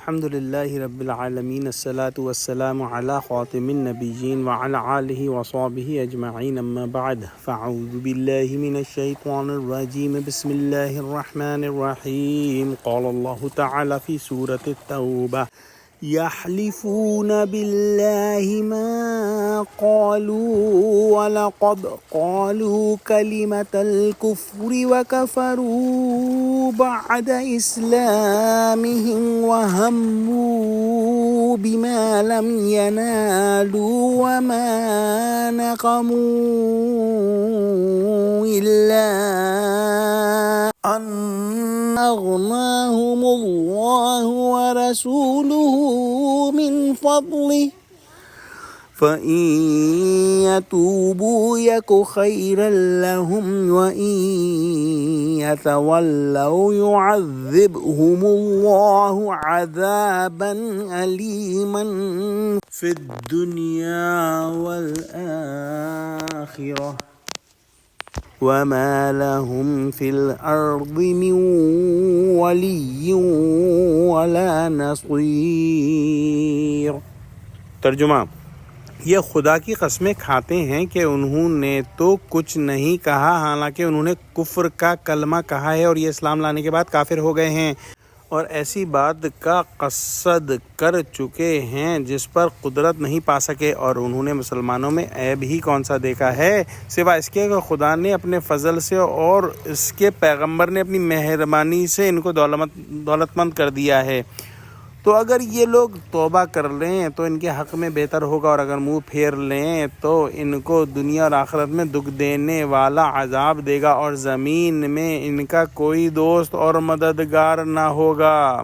الحمد لله رب العالمين الصلاة والسلام على خاتم النبيين وعلى آله وصحبه أجمعين أما بعد فأعوذ بالله من الشيطان الرجيم بسم الله الرحمن الرحيم قال الله تعالى في سورة التوبة يحلفون بالله ما قالوا ولقد قالوا كلمة الكفر وكفروا بعد إسلامهم وهموا بما لم ينالوا وما نقموا إلا أن أغناهم الله ورسوله من فضله فإن يتوبوا يك خيرا لهم وإن يتولوا يعذبهم الله عذابا أليما في الدنيا والآخرة وما لهم في الأرض من ولي ولا نصير۔ ترجمہ: یہ خدا کی قسمیں کھاتے ہیں کہ انہوں نے تو کچھ نہیں کہا، حالانکہ انہوں نے کفر کا کلمہ کہا ہے اور یہ اسلام لانے کے بعد کافر ہو گئے ہیں، اور ایسی بات کا قصد کر چکے ہیں جس پر قدرت نہیں پا سکے، اور انہوں نے مسلمانوں میں عیب ہی کون سا دیکھا ہے سوائے اس کے کہ خدا نے اپنے فضل سے اور اس کے پیغمبر نے اپنی مہربانی سے ان کو دولت مند کر دیا ہے۔ تو اگر یہ لوگ توبہ کر لیں تو ان کے حق میں بہتر ہوگا، اور اگر منہ پھیر لیں تو ان کو دنیا اور آخرت میں دکھ دینے والا عذاب دے گا، اور زمین میں ان کا کوئی دوست اور مددگار نہ ہوگا۔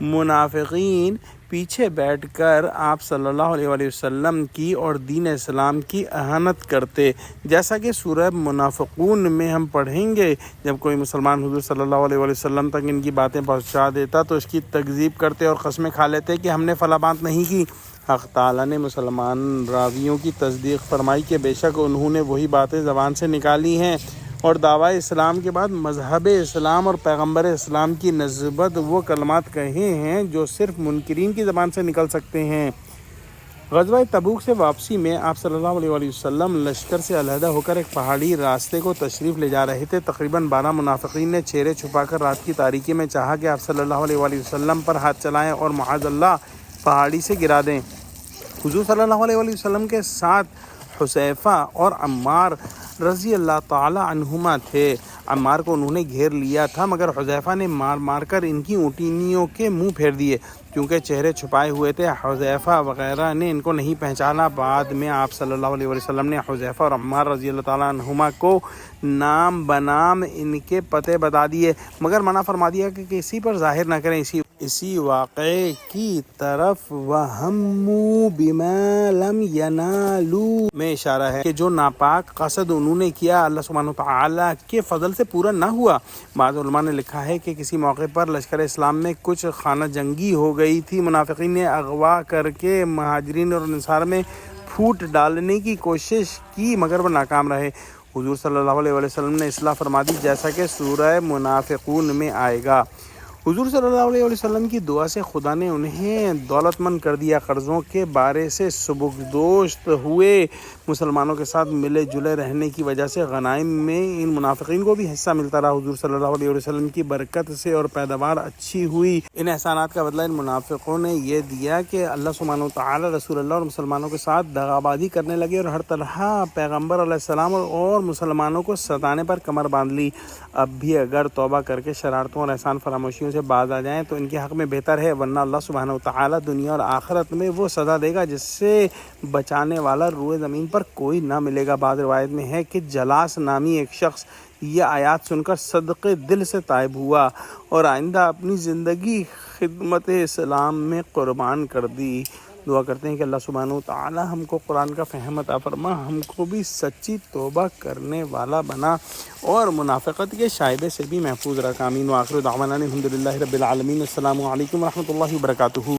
منافقین پیچھے بیٹھ کر آپ صلی اللہ علیہ وآلہ وسلم کی اور دین اسلام کی اہانت کرتے، جیسا کہ سورہ منافقون میں ہم پڑھیں گے۔ جب کوئی مسلمان حضور صلی اللہ علیہ وآلہ وسلم تک ان کی باتیں پہنچا دیتا تو اس کی تکذیب کرتے اور قسمیں کھا لیتے کہ ہم نے فلاں بات نہیں کی۔ حق تعالیٰ نے مسلمان راویوں کی تصدیق فرمائی کہ بے شک انہوں نے وہی باتیں زبان سے نکالی ہیں، اور دعویٰ اسلام کے بعد مذہب اسلام اور پیغمبر اسلام کی نسبت وہ کلمات کہے ہیں جو صرف منکرین کی زبان سے نکل سکتے ہیں۔ غزوہ تبوک سے واپسی میں آپ صلی اللہ علیہ وآلہ وسلم لشکر سے علیحدہ ہو کر ایک پہاڑی راستے کو تشریف لے جا رہے تھے۔ تقریباً 12 منافقین نے چہرے چھپا کر رات کی تاریکی میں چاہا کہ آپ صلی اللہ علیہ وآلہ وسلم پر ہاتھ چلائیں اور معاذ اللہ پہاڑی سے گرا دیں۔ حضور صلی اللہ علیہ وآلہ وسلم کے ساتھ حذیفہ اور عمار رضی اللہ تعالی عنہما تھے۔ عمار کو انہوں نے گھیر لیا تھا، مگر حذیفہ نے مار کر ان کی اونٹنیوں کے منہ پھیر دیے۔ کیونکہ چہرے چھپائے ہوئے تھے، حذیفہ وغیرہ نے ان کو نہیں پہچانا۔ بعد میں آپ صلی اللہ علیہ وسلم نے حذیفہ اور عمار رضی اللہ تعالی عنہما کو نام بنام ان کے پتے بتا دیے، مگر منع فرما دیا کہ کسی پر ظاہر نہ کریں۔ اسی واقعے کی طرف وَهَمُّوا بِمَا لَمْ يَنَالُوا میں اشارہ ہے کہ جو ناپاک قصد انہوں نے کیا اللہ سبحانہ وتعالی کے فضل سے پورا نہ ہوا۔ بعض علماء نے لکھا ہے کہ کسی موقع پر لشکر اسلام میں کچھ خانہ جنگی ہو گئی تھی۔ منافقین نے اغوا کر کے مہاجرین اور انصار میں پھوٹ ڈالنے کی کوشش کی، مگر وہ ناکام رہے۔ حضور صلی اللہ علیہ وسلم نے اصلاح فرما دی، جیسا کہ سورہ منافقون میں آئے گا۔ حضور صلی اللہ علیہ وسلم کی دعا سے خدا نے انہیں دولت مند کر دیا۔ قرضوں کے بارے سے سبکدوش ہوئے مسلمانوں کے ساتھ ملے جلے رہنے کی وجہ سے غنائم میں ان منافقین کو بھی حصہ ملتا رہا۔ حضور صلی اللہ علیہ وسلم کی برکت سے اور پیداوار اچھی ہوئی۔ ان احسانات کا بدلہ ان منافقوں نے یہ دیا کہ اللہ سبحانہ وتعالی رسول اللہ اور مسلمانوں کے ساتھ دغابازی کرنے لگے اور ہر طرح پیغمبر علیہ السلام اور مسلمانوں کو ستانے پر کمر باندھ لی۔ اب بھی اگر توبہ کر کے شرارتوں اور احسان فراموشیوں سے باز آ جائیں تو ان کے حق میں بہتر ہے، ورنہ اللہ سبحانہ وتعالی دنیا اور آخرت میں وہ سزا دے گا جس سے بچانے والا روئے زمین پر کوئی نہ ملے گا۔ بعض روایت میں ہے کہ جلاس نامی ایک شخص یہ آیات سن کر صدقے دل سے تائب ہوا اور آئندہ اپنی زندگی خدمت اسلام میں قربان کر دی۔ دعا کرتے ہیں کہ اللہ سبحانہ وتعالی ہم کو قرآن کا فہم عطا فرما، ہم کو بھی سچی توبہ کرنے والا بنا اور منافقت کے شائبے سے بھی محفوظ رکھا۔ آمین۔ وآخر دعوانا الحمد للہ رب العالمین۔ السلام علیکم ورحمۃ اللہ وبرکاتہ۔